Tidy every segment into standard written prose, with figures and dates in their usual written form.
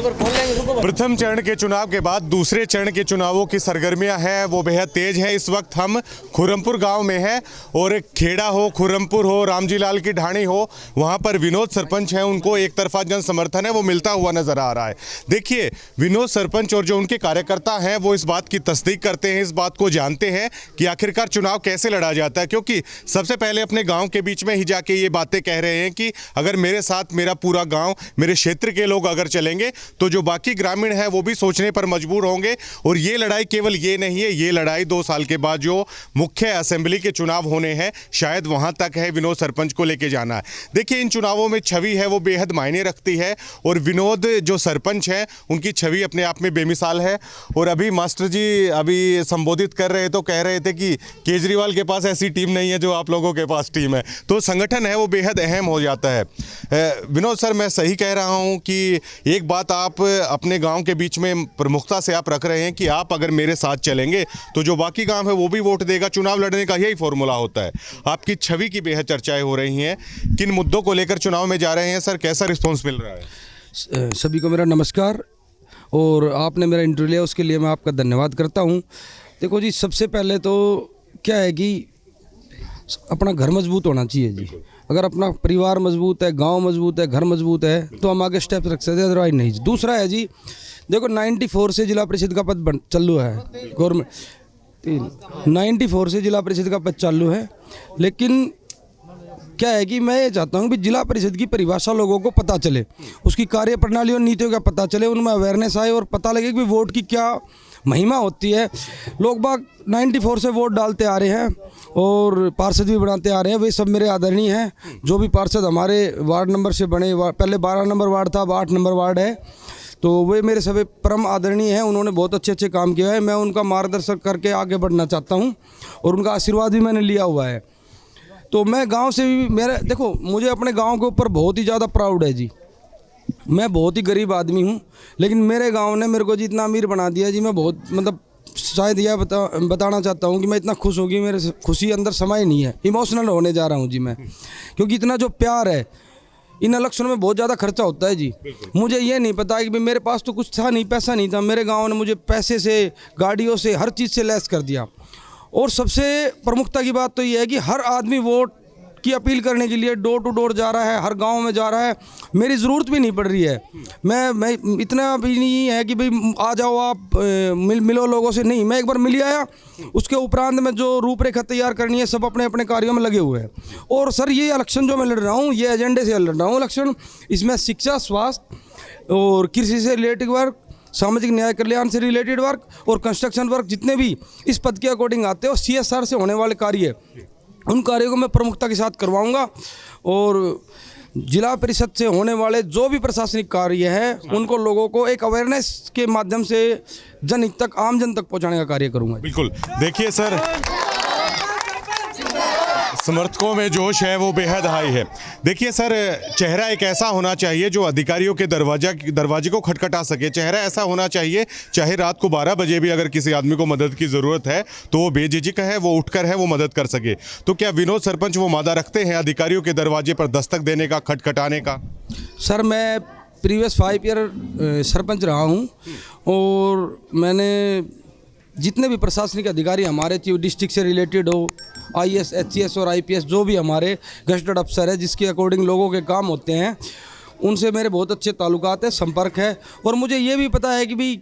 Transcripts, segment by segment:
प्रथम चरण के चुनाव के बाद दूसरे चरण के चुनावों की सरगर्मियां हैं वो बेहद तेज हैं। इस वक्त हम खुर्रमपुर गांव में हैं और खेड़ा हो, खुर्रमपुर हो, रामजी लाल की ढाणी हो, वहां पर विनोद सरपंच हैं, उनको एक तरफा जन समर्थन है वो मिलता हुआ नजर आ रहा है। देखिए, विनोद सरपंच और जो उनके कार्यकर्ता हैं वो इस बात की तस्दीक करते हैं, इस बात को जानते हैं कि आखिरकार चुनाव कैसे लड़ा जाता है, क्योंकि सबसे पहले अपने गाँव के बीच में ही जाके ये बातें कह रहे हैं कि अगर मेरे साथ मेरा पूरा गाँव, मेरे क्षेत्र के लोग अगर चलेंगे तो जो बाकी ग्रामीण है वो भी सोचने पर मजबूर होंगे। और ये लड़ाई केवल ये नहीं है, ये लड़ाई 2 साल के बाद जो मुख्य असेंबली के चुनाव होने हैं शायद वहां तक है, विनोद सरपंच को लेके जाना है। देखिए, इन चुनावों में छवि है वो बेहद मायने रखती है और विनोद जो सरपंच हैं उनकी छवि अपने आप में बेमिसाल है। और अभी मास्टर जी अभी संबोधित कर रहे तो कह रहे थे कि केजरीवाल के पास ऐसी टीम नहीं है जो आप लोगों के पास टीम है, तो संगठन है वो बेहद अहम हो जाता है। विनोद सर, मैं सही कह रहा हूं कि एक बात आप अपने गांव के बीच में प्रमुखता से आप रख रहे हैं कि आप अगर मेरे साथ चलेंगे तो जो बाकी गांव है वो भी वोट देगा। चुनाव लड़ने का यही फॉर्मूला होता है। आपकी छवि की बेहद चर्चाएं हो रही हैं, किन मुद्दों को लेकर चुनाव में जा रहे हैं सर, कैसा रिस्पॉन्स मिल रहा है? सभी को मेरा नमस्कार और आपने मेरा इंटरव्यू लिया उसके लिए मैं आपका धन्यवाद करता हूं। देखो जी, सबसे पहले तो क्या है कि अपना घर मजबूत होना चाहिए जी। अगर अपना परिवार मजबूत है, गांव मजबूत है, घर मजबूत है तो हम आगे स्टेप रख सकते हैं, अदरवाइज नहीं। दूसरा है जी, देखो 94 से जिला परिषद का पद चालू है, गवर्नमेंट 94 से जिला परिषद का पद चालू है। लेकिन क्या है कि मैं ये चाहता हूँ कि जिला परिषद की परिभाषा लोगों को पता चले, उसकी कार्य प्रणाली और नीतियों का पता चले, उनमें अवेयरनेस आए और पता लगे कि वोट की क्या महिमा होती है। लोग बाग 94 से वोट डालते आ रहे हैं और पार्षद भी बनाते आ रहे हैं, वे सब मेरे आदरणीय हैं। जो भी पार्षद हमारे वार्ड नंबर से बने, पहले 12 नंबर वार्ड था, अब 8 नंबर वार्ड है, तो वे मेरे सभी परम आदरणीय हैं। उन्होंने बहुत अच्छे अच्छे काम किया है, मैं उनका मार्गदर्शन करके आगे बढ़ना चाहता हूँ और उनका आशीर्वाद भी मैंने लिया हुआ है। तो मैं गांव से भी मेरा देखो, मुझे अपने गांव के ऊपर बहुत ही ज़्यादा प्राउड है जी। मैं बहुत ही गरीब आदमी हूं, लेकिन मेरे गांव ने मेरे को जी इतना अमीर बना दिया जी। मैं बहुत मतलब शायद यह बताना चाहता हूं कि मैं इतना खुश हूं कि मेरे खुशी अंदर समाई नहीं है। इमोशनल होने जा रहा हूं जी मैं, क्योंकि इतना जो प्यार है, इन इलेक्शन में बहुत ज़्यादा खर्चा होता है जी। मुझे ये नहीं पता कि मेरे पास तो कुछ था नहीं, पैसा नहीं था, मेरे गाँव ने मुझे पैसे से, गाड़ियों से, हर चीज़ से लैस कर दिया। और सबसे प्रमुखता की बात तो ये है कि हर आदमी वोट की अपील करने के लिए डोर टू डोर जा रहा है, हर गांव में जा रहा है। मेरी ज़रूरत भी नहीं पड़ रही है, मैं इतना भी नहीं है कि भाई आ जाओ आप मिलो लोगों से, नहीं। मैं एक बार मिल आया, उसके उपरांत में जो रूपरेखा तैयार करनी है सब अपने अपने कार्यों में लगे हुए हैं। और सर, ये इलेक्शन जो मैं लड़ रहा हूँ, ये एजेंडे से लड़ रहा हूँ इलेक्शन। इसमें शिक्षा, स्वास्थ्य और कृषि से रिलेटेड वर्क, सामाजिक न्याय कल्याण से रिलेटेड वर्क और कंस्ट्रक्शन वर्क, जितने भी इस पद के अकॉर्डिंग आते हैं और CSR से होने वाले कार्य, उन कार्यों को मैं प्रमुखता के साथ करवाऊंगा। और जिला परिषद से होने वाले जो भी प्रशासनिक कार्य है उनको लोगों को एक अवेयरनेस के माध्यम से जनहित तक, आम जन तक पहुंचाने का कार्य करूंगा। बिल्कुल। देखिए सर, समर्थकों में जोश है वो बेहद हाई है। देखिए सर, चेहरा एक ऐसा होना चाहिए जो अधिकारियों के दरवाजे को खटखटा सके। चेहरा ऐसा होना चाहिए, चाहे रात को 12 बजे भी अगर किसी आदमी को मदद की ज़रूरत है तो वो बेझिझक है, वो उठकर है वो मदद कर सके। तो क्या विनोद सरपंच वो मादा रखते हैं अधिकारियों के दरवाजे पर दस्तक देने का, खटखटाने का? सर, मैं प्रीवियस 5 ईयर सरपंच रहा हूँ और मैंने जितने भी प्रशासनिक अधिकारी हमारे चीफ डिस्ट्रिक्ट से रिलेटेड हो, IAS, HCS और IPS, जो भी हमारे गजेटेड अफसर है जिसके अकॉर्डिंग लोगों के काम होते हैं, उनसे मेरे बहुत अच्छे ताल्लुकात है, संपर्क है। और मुझे ये भी पता है कि भाई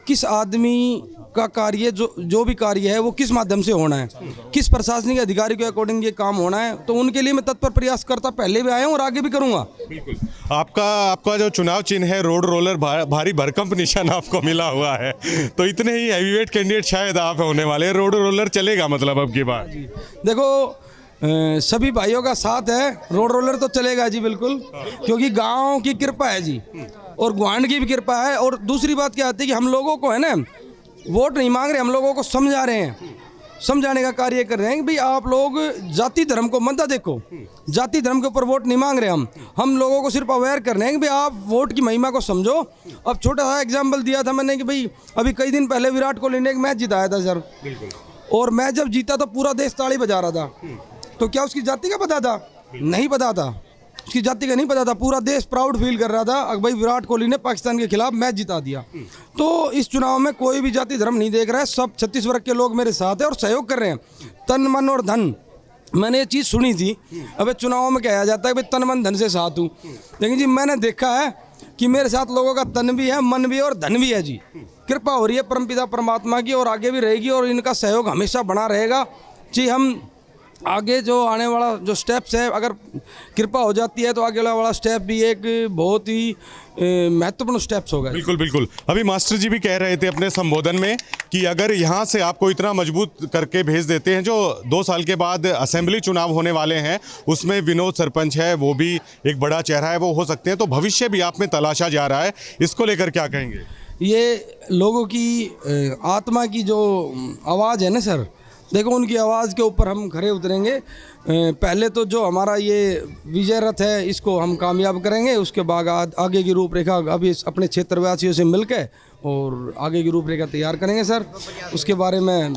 किस आदमी का कार्य, जो भी कार्य है वो किस माध्यम से होना है, किस प्रशासनिक अधिकारी के अकॉर्डिंग ये काम होना है। तो उनके लिए मैं तत्पर प्रयास करता पहले भी आया हूँ और आगे भी करूँगा। बिल्कुल। आपका जो चुनाव चिन्ह है रोड रोलर, भारी भरकम निशान आपको मिला हुआ है, तो इतने ही हैवीवेट कैंडिडेट शायद आप होने वाले। रोड रोलर चलेगा मतलब अब की बात? देखो, सभी भाइयों का साथ है, रोड रोलर तो चलेगा जी बिल्कुल, क्योंकि गाँव की कृपा है जी और ग्वांड की भी कृपा है। और दूसरी बात क्या आती है कि हम लोगों को है ना, वोट नहीं मांग रहे, हम लोगों को समझा रहे हैं, समझाने का कार्य कर रहे हैं कि भाई आप लोग जाति धर्म को मत देखो, जाति धर्म के ऊपर वोट नहीं मांग रहे हम लोगों को सिर्फ अवेयर कर रहे हैं कि भाई आप वोट की महिमा को समझो। अब छोटा सा एग्जाम्पल दिया था मैंने कि भाई अभी कई दिन पहले विराट कोहली ने एक मैच जिताया था सर, और मैच जब जीता तो पूरा देश ताली बजा रहा था, तो क्या उसकी जाति का पता था? नहीं पता था। उसकी जाति का नहीं पता था। पूरा देश प्राउड फील कर रहा था भाई विराट कोहली ने पाकिस्तान के खिलाफ मैच जिता दिया। तो इस चुनाव में कोई भी जाति धर्म नहीं देख रहा है, सब 36 वर्ग के लोग मेरे साथ हैं और सहयोग कर रहे हैं, तन मन और धन। मैंने ये चीज़ सुनी थी, अबे चुनाव में कहा जाता है भाई तन मन धन से साथ हूँ, लेकिन जी मैंने देखा है कि मेरे साथ लोगों का तन भी है, मन भी है और धन भी है जी। कृपा हो रही है परमपिता परमात्मा की और आगे भी रहेगी और इनका सहयोग हमेशा बना रहेगा जी। हम आगे जो आने वाला जो स्टेप्स है, अगर कृपा हो जाती है तो आगे वाला स्टेप भी एक बहुत ही महत्वपूर्ण स्टेप्स होगा। बिल्कुल बिल्कुल। अभी मास्टर जी भी कह रहे थे अपने संबोधन में कि अगर यहाँ से आपको इतना मजबूत करके भेज देते हैं, जो 2 साल के बाद असेंबली चुनाव होने वाले हैं उसमें विनोद सरपंच है, वो भी एक बड़ा चेहरा है, वो हो सकते हैं, तो भविष्य भी आप में तलाशा जा रहा है, इसको लेकर क्या कहेंगे? ये लोगों की आत्मा की जो आवाज़ है ना सर, देखो उनकी आवाज़ के ऊपर हम खरे उतरेंगे। पहले तो जो हमारा ये विजय रथ है इसको हम कामयाब करेंगे, उसके बाद आगे की रूपरेखा अभी अपने क्षेत्रवासियों से मिलकर और आगे की रूपरेखा तैयार करेंगे सर। उसके बारे में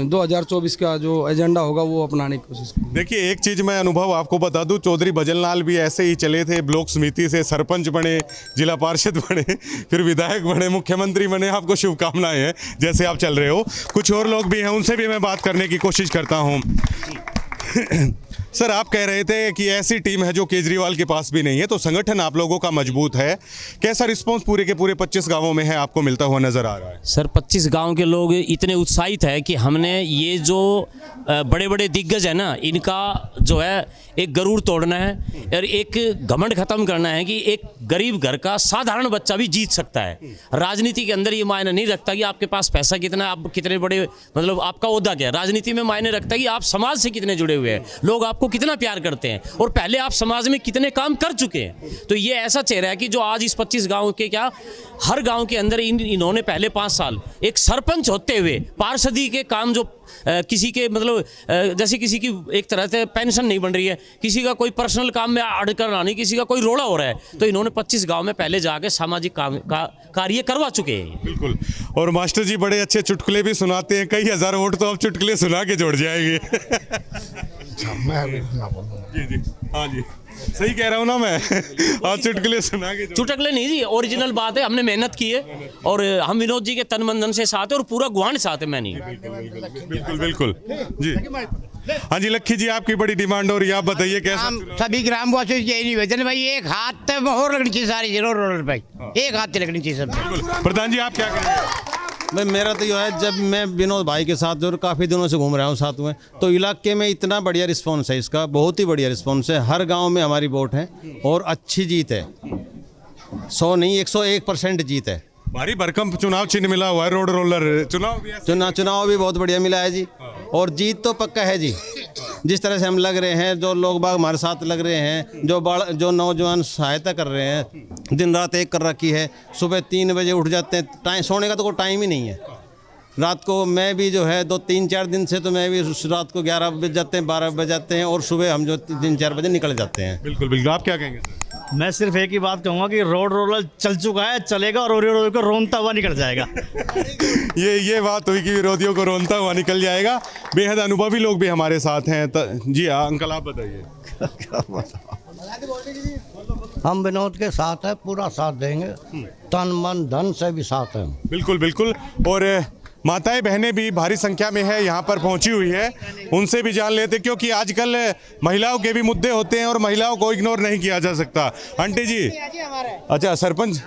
2024 का जो एजेंडा होगा वो अपनाने की कोशिश करेंगे। देखिए एक चीज़ मैं अनुभव आपको बता दूं, चौधरी भजनलाल भी ऐसे ही चले थे, ब्लॉक समिति से सरपंच बने, जिला पार्षद बने, फिर विधायक बने, मुख्यमंत्री बने। आपको शुभकामनाएं हैं जैसे आप चल रहे हो। कुछ और लोग भी हैं, उनसे भी मैं बात करने की कोशिश करता हूँ। सर आप कह रहे थे कि ऐसी टीम है जो केजरीवाल के पास भी नहीं है, तो संगठन आप लोगों का मजबूत है। कैसा रिस्पांस पूरे के पूरे 25 गांवों में है, आपको मिलता हुआ नजर आ रहा है? सर 25 गांव के लोग इतने उत्साहित है कि हमने ये जो बड़े बड़े दिग्गज है ना, इनका जो है एक गरूर तोड़ना है और एक घमंड खत्म करना है कि एक गरीब घर का साधारण बच्चा भी जीत सकता है। राजनीति के अंदर ये मायने नहीं रखता कि आपके पास पैसा कितना है, आप कितने बड़े, मतलब आपका ओहदा क्या है। राजनीति में मायने रखता है कि आप समाज से कितने जुड़े हुए हैं, लोग आपको कितना प्यार करते हैं और पहले आप समाज में कितने काम कर चुके हैं। तो ये ऐसा चेहरा है कि जो आज इस 25 गाँव के क्या हर गाँव के अंदर इन्होंने पहले 5 साल एक सरपंच होते हुए पार्षदी के काम जो किसी के मतलब जैसे किसी की एक तरह से पेंशन नहीं बन रही है, किसी का कोई पर्सनल काम में अड़कर ना, नहीं किसी का कोई रोड़ा हो रहा है, तो इन्होंने 25 गांव में पहले जाके सामाजिक काम का कार्य करवा चुके हैं। बिल्कुल। और मास्टर जी बड़े अच्छे चुटकुले भी सुनाते हैं, कई हजार वोट तो आप चुटकुले सुना के जोड़ जाएंगे। जी जी हाँ जी, सही कह रहा हूँ ना मैं? आप चुटकुले सुना के चुटकुले नहीं जी, ओरिजिनल बात है, हमने मेहनत की है और हम विनोद जी के तन मन धन से साथ है और पूरा गुआंढ साथ है। मैं नहीं बिल्कुल बिल्कुल जी। हाँ जी लक्की जी, आपकी बड़ी डिमांड हो रही है, आप बताइए कैसा? सभी ग्रामवासियों से यही निवेदन भाई, एक हाथ तक और लगनी चाहिए सारी जरूर रोड भाई, एक हाथ लगनी चाहिए सब। प्रधान जी आप क्या कहेंगे? भाई मेरा तो यह है, जब मैं विनोद भाई के साथ जो काफ़ी दिनों से घूम रहा हूँ साथ में, तो इलाके में इतना बढ़िया रिस्पांस है इसका, बहुत ही बढ़िया रिस्पांस है। हर गांव में हमारी वोट है और अच्छी जीत है, 100 नहीं 101% जीत है। भारी भरकम चुनाव चिन्ह मिला हुआ है, रोड रोलर चुनाव भी चुनाव भी बहुत बढ़िया मिला है जी, और जीत तो पक्का है जी। जिस तरह से हम लग रहे हैं, जो लोग बाग हमारे साथ लग रहे हैं, जो नौजवान सहायता कर रहे हैं, दिन रात एक कर रखी है, सुबह 3 बजे उठ जाते हैं, टाइम सोने का तो कोई टाइम ही नहीं है। रात को मैं भी जो है 2-3-4 दिन से तो मैं भी रात को 11 बज जाते हैं, 12 बज जाते हैं और सुबह हम जो 3-4 बजे निकल जाते हैं। बिल्कुल बिल्कुल। आप क्या कहेंगे? मैं सिर्फ एक ही बात कहूँगा कि रोड रोलर चल चुका है, चलेगा और रोड को रोनता हुआ निकल जाएगा। ये बात हुई कि विरोधियों को रोनता हुआ निकल जाएगा। बेहद अनुभवी लोग भी हमारे साथ हैं। जी हाँ अंकल आप बताइए। हम विनोद के साथ है, पूरा साथ देंगे, तन मन धन से भी साथ हैं। बिल्कुल बिल्कुल। और माताएं बहनें भी भारी संख्या में है, यहाँ पर पहुँची हुई है, उनसे भी जान लेते, क्योंकि आजकल महिलाओं के भी मुद्दे होते हैं और महिलाओं को इग्नोर नहीं किया जा सकता। आंटी जी, अच्छा सरपंच,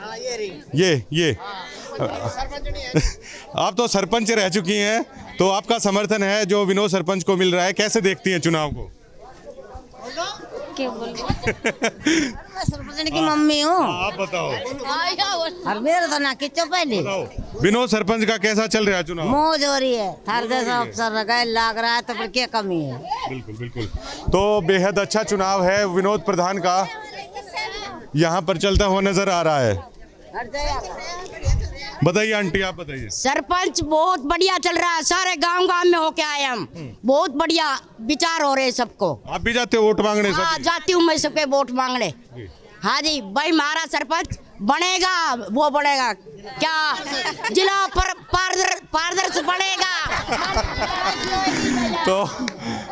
ये आप तो सरपंच रह चुकी हैं, तो आपका समर्थन है जो विनोद सरपंच को मिल रहा है, कैसे देखती हैं चुनाव को? क्या मैं सरपंच की मम्मी हूँ। आप बताओ। और मेरे तो ना खींचो पहले। विनोद सरपंच का कैसा चल रहा है चुनाव? मौज हो रही है, हर जैसा अफसर लगा लग रहा है, तो फिर क्या कमी है? बिल्कुल बिल्कुल। तो बेहद अच्छा चुनाव है, विनोद प्रधान का यहाँ पर चलता हुआ नजर आ रहा है। बताइए आंटी आप बताइए। सरपंच बहुत बढ़िया चल रहा है, सारे गांव गांव में होके आए हम, बहुत बढ़िया विचार हो रहे हैं सबको। आप भी जाते हो वोट मांगने? हाँ जाती हूँ मैं सबके वोट मांगने। हाँ जी भाई, हमारा सरपंच बनेगा, वो बनेगा क्या, जिला पारदर्शी बनेगा। तो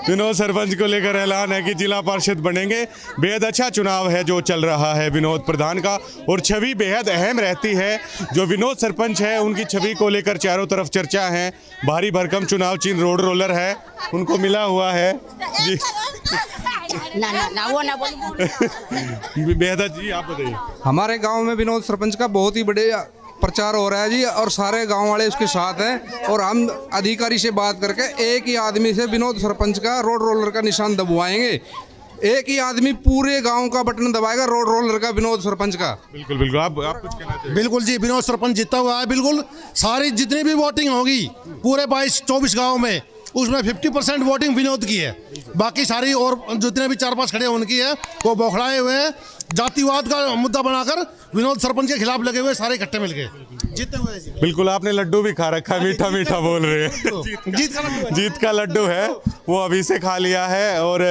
विनोद सरपंच को लेकर ऐलान है कि जिला पार्षद बनेंगे। बेहद अच्छा चुनाव है जो चल रहा है विनोद प्रधान का, और छवि बेहद अहम रहती है। जो विनोद सरपंच है उनकी छवि को लेकर चारों तरफ चर्चा है। भारी भरकम चुनाव चिन्ह रोड रोलर है, उनको मिला हुआ है जी। ना वो ना बोलो। बेहद जी, आप बताइए। हमारे गांव में विनोद सरपंच का बहुत ही बड़े प्रचार हो रहा है जी, और सारे गांव वाले उसके साथ हैं। और हम अधिकारी से बात करके एक ही आदमी से विनोद सरपंच का रोड रोलर का निशान दबवाएंगे। एक ही आदमी पूरे गांव का बटन दबाएगा रोड रोलर का, विनोद सरपंच का। बिल्कुल बिल्कुल, आप कुछ कहना चाहिए? बिल्कुल जी, विनोद सरपंच जीता हुआ है बिल्कुल। सारी जितनी भी वोटिंग होगी पूरे 22-24 गाँव में, उसमें 50% वोटिंग विनोद की है। बाकी सारी और जितने भी 4-5 खड़े उनकी है, वो बौखलाए हुए हैं। जातिवाद का मुद्दा बनाकर विनोद सरपंच के खिलाफ लगे हुए सारे इकट्ठे मिलके जीते हुए हैं। बिल्कुल, आपने लड्डू भी खा रखा है, मीठा मीठा बोल रहे हैं। जीत का लड्डू है, वो अभी से खा लिया है। और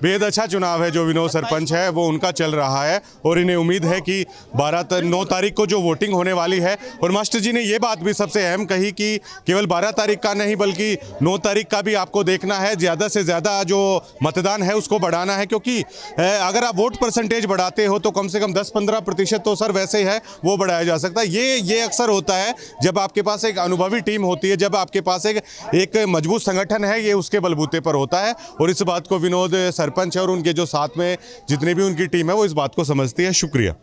बेहद अच्छा चुनाव है जो विनोद सरपंच है वो उनका चल रहा है, और इन्हें उम्मीद है कि 9 तारीख को जो वोटिंग होने वाली है। और मास्टर जी ने ये बात भी सबसे अहम कही कि केवल 12 तारीख का नहीं बल्कि 9 तारीख का भी आपको देखना है। ज़्यादा से ज़्यादा जो मतदान है उसको बढ़ाना है, क्योंकि अगर आप वोट परसेंटेज बढ़ाते हो तो कम से कम 10-15% तो सर वैसे है वो बढ़ाया जा सकता है। ये अक्सर होता है जब आपके पास एक अनुभवी टीम होती है, जब आपके पास एक मजबूत संगठन है, ये उसके बलबूते पर होता है। और इस बात को विनोद सरपंच है और उनके जो साथ में जितनी भी उनकी टीम है वो इस बात को समझती है। शुक्रिया।